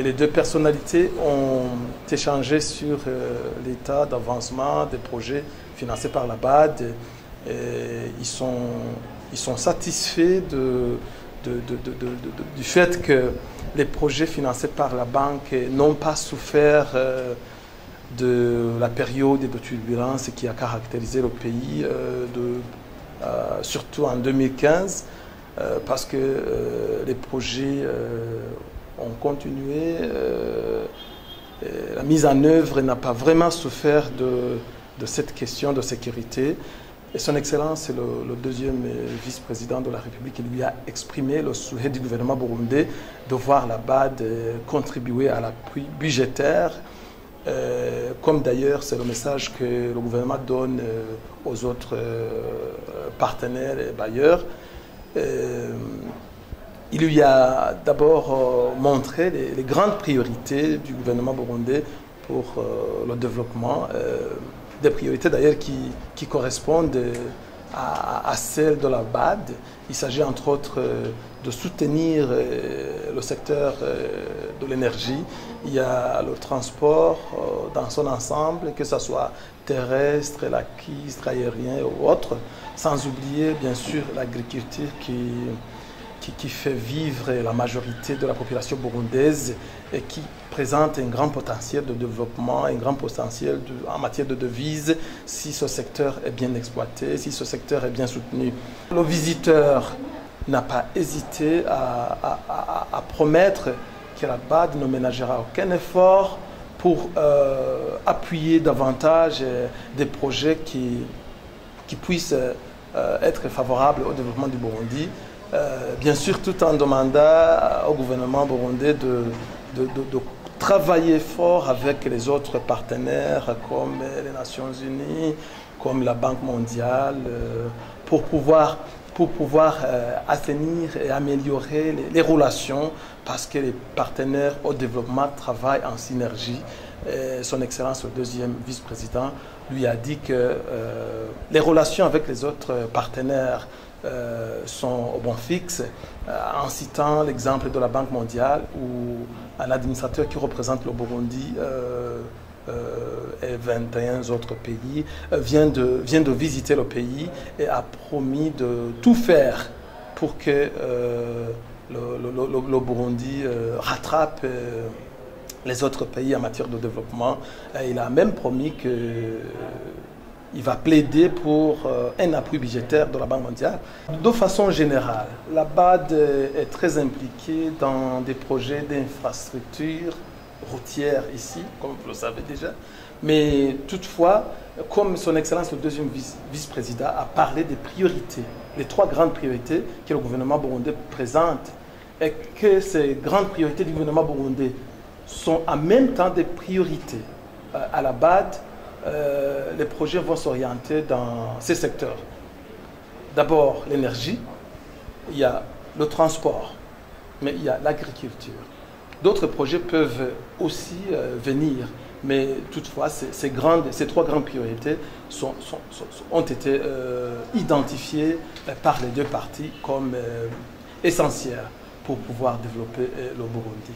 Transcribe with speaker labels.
Speaker 1: et les deux personnalités ont échangé sur l'état d'avancement des projets financés par la BAD. Et ils sont satisfaits du fait que les projets financés par la banque n'ont pas souffert de la période de turbulence qui a caractérisé le pays, surtout en 2015, parce que les projets ont continué, la mise en œuvre n'a pas vraiment souffert de cette question de sécurité. Et son Excellence, le deuxième vice-président de la République, il lui a exprimé le souhait du gouvernement burundais de voir la BAD contribuer à l'appui budgétaire, comme d'ailleurs c'est le message que le gouvernement donne aux autres partenaires et bailleurs. Il lui a d'abord montré les grandes priorités du gouvernement burundais pour le développement, des priorités d'ailleurs qui correspondent à celles de la BAD. Il s'agit entre autres de soutenir le secteur de l'énergie. Il y a le transport dans son ensemble, que ce soit terrestre, lacustre, aérien ou autre, sans oublier bien sûr l'agriculture qui fait vivre la majorité de la population burundaise et qui présente un grand potentiel de développement, un grand potentiel en matière de devises si ce secteur est bien exploité, si ce secteur est bien soutenu. Le visiteur n'a pas hésité à promettre que la BAD ne ménagera aucun effort pour appuyer davantage des projets qui puissent être favorables au développement du Burundi. Bien sûr, tout en demandant au gouvernement burundais de travailler fort avec les autres partenaires comme les Nations Unies, comme la Banque mondiale, pour pouvoir assainir et améliorer les relations, parce que les partenaires au développement travaillent en synergie. Et son Excellence, le deuxième vice-président, lui a dit que les relations avec les autres partenaires sont au bon fixe, en citant l'exemple de la Banque mondiale où un administrateur qui représente le Burundi et 21 autres pays vient de visiter le pays et a promis de tout faire pour que le Burundi rattrape les autres pays en matière de développement. Et il a même promis qu'il va plaider pour un appui budgétaire de la Banque mondiale. De façon générale, la BAD est très impliquée dans des projets d'infrastructures routières ici, comme vous le savez déjà. Mais toutefois, comme son Excellence le deuxième vice-président a parlé des priorités, les trois grandes priorités que le gouvernement burundais présente, et que ces grandes priorités du gouvernement burundais sont en même temps des priorités à la BAD, les projets vont s'orienter dans ces secteurs. D'abord l'énergie, il y a le transport, mais il y a l'agriculture. D'autres projets peuvent aussi venir, mais toutefois ces trois grandes priorités ont été identifiées par les deux parties comme essentielles pour pouvoir développer le Burundi.